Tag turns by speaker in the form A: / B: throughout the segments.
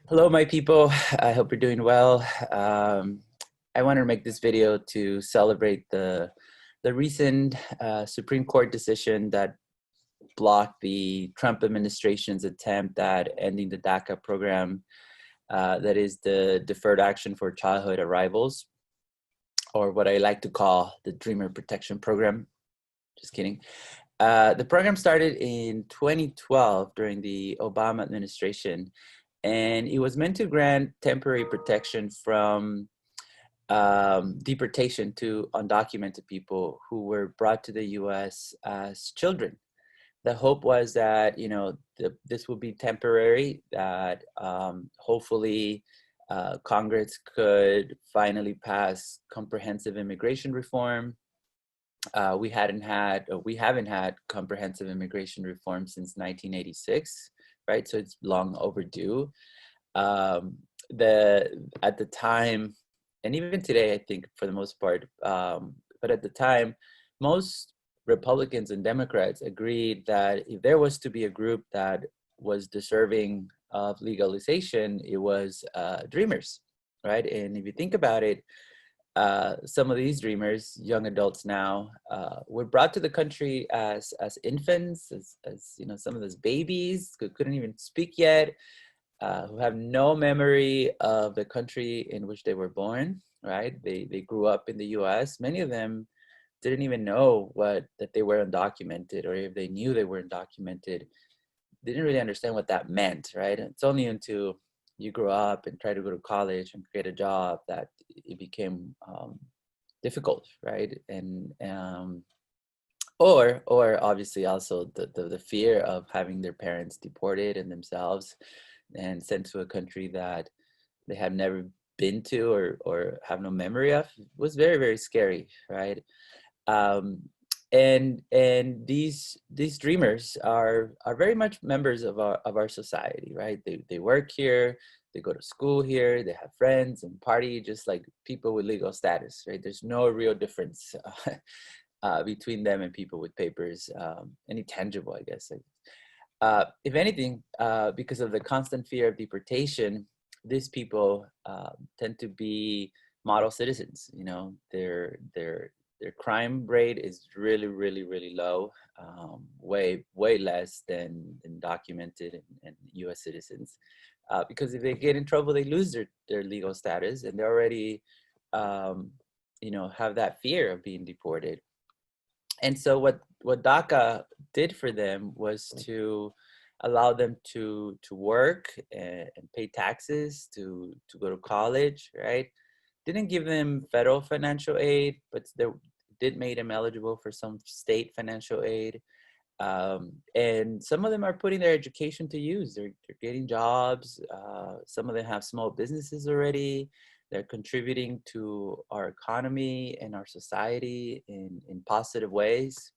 A: Hello, my people. I hope you're doing well. I want to make this video to celebrate the recent Supreme Court decision that blocked the Trump administration's attempt at ending the DACA program, that is the Deferred Action for Childhood Arrivals, or what I like to call the Dreamer Protection Program. Just kidding. The program started in 2012 during the Obama administration, and it was meant to grant temporary protection from deportation to undocumented people who were brought to the U.S. as children. The hope was that, this would be temporary, that hopefully Congress could finally pass comprehensive immigration reform. We haven't had comprehensive immigration reform since 1986, right? So it's long overdue. At the time, and even today, I think for the most part, but at the time, most Republicans and Democrats agreed that if there was to be a group that was deserving of legalization, it was dreamers, right? And if you think about it, some of these dreamers, young adults now, were brought to the country as infants, as some of those babies who couldn't even speak yet, who have no memory of the country in which they were born, right? They grew up in the U.S. Many of them didn't even know that they were undocumented, or if they knew they were undocumented, they didn't really understand what that meant, right? It's only until you grow up and try to go to college and create a job that it became difficult, right? And or obviously also the fear of having their parents deported and themselves and sent to a country that they have never been to or have no memory of was very, very scary, right? And these dreamers are very much members of our society, right? They work here, they go to school here, they have friends and party just like people with legal status, right? There's no real difference between them and people with papers, any tangible, I guess. If anything, because of the constant fear of deportation, these people tend to be model citizens. Their crime rate is really, really, really low, way less than documented and U.S. citizens. Because if they get in trouble, they lose their legal status, and they already, have that fear of being deported. And so what DACA did for them was to allow them to work and pay taxes, to go to college, right? Didn't give them federal financial aid, but they did make them eligible for some state financial aid. And some of them are putting their education to use. They're getting jobs. Some of them have small businesses already. They're contributing to our economy and our society in positive ways.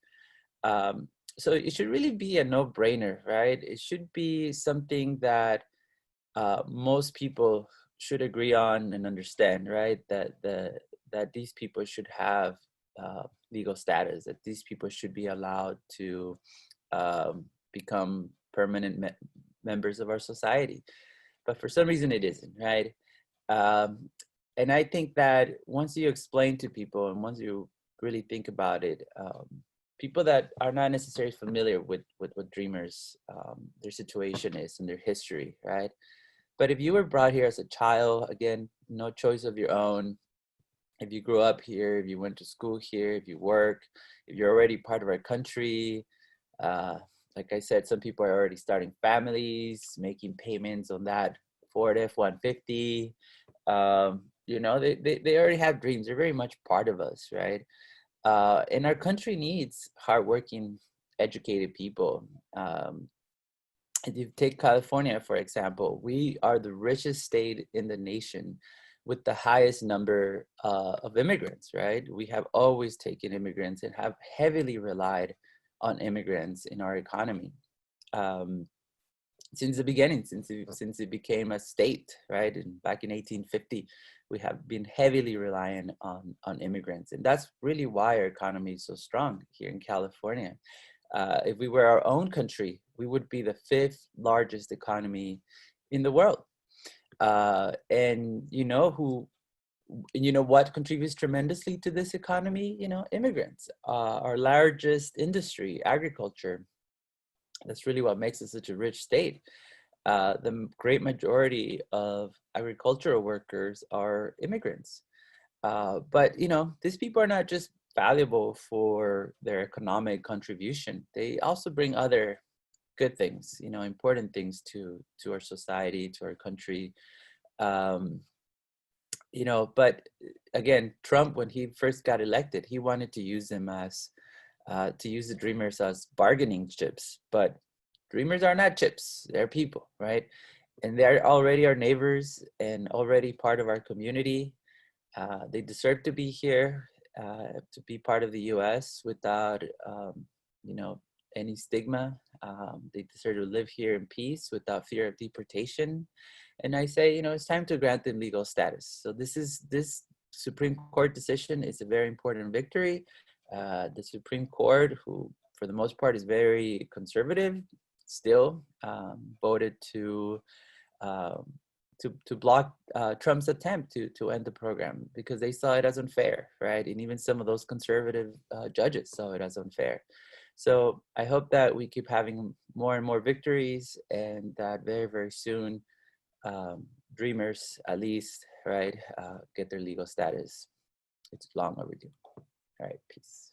A: So it should really be a no-brainer, right? It should be something that most people should agree on and understand, right? That these people should have legal status, that these people should be allowed to become permanent members of our society. But for some reason it isn't, right? And I think that once you explain to people and once you really think about it, people that are not necessarily familiar with what dreamers, their situation is and their history, right? But if you were brought here as a child, again, no choice of your own, if you grew up here, if you went to school here, if you work, if you're already part of our country, like I said, some people are already starting families, making payments on that Ford F-150. They already have dreams. They're very much part of us, right? And our country needs hardworking, educated people. If you take California, for example, we are the richest state in the nation with the highest number of immigrants, right? We have always taken immigrants and have heavily relied on immigrants in our economy. Since the beginning, since it became a state, right? And back in 1850, we have been heavily reliant on immigrants. And that's really why our economy is so strong here in California. If we were our own country, we would be the 5th largest economy in the world. And what contributes tremendously to this economy? Immigrants. Our largest industry, agriculture. That's really what makes us such a rich state. The great majority of agricultural workers are immigrants. But these people are not just valuable for their economic contribution. They also bring other good things, important things to our society, to our country. Um, but again, Trump, when he first got elected, he wanted to use them as to use the Dreamers as bargaining chips. But Dreamers are not chips; they're people, right? And they're already our neighbors and already part of our community. They deserve to be here, to be part of the U.S. without, you know, any stigma. They deserve to live here in peace without fear of deportation. And I say, it's time to grant them legal status. So this Supreme Court decision is a very important victory. The Supreme Court, who for the most part is very conservative, still voted um, to block Trump's attempt to end the program because they saw it as unfair, right? And even some of those conservative judges saw it as unfair. So I hope that we keep having more and more victories, and that very, very soon, Dreamers, at least, right, get their legal status. It's long overdue. All right, peace.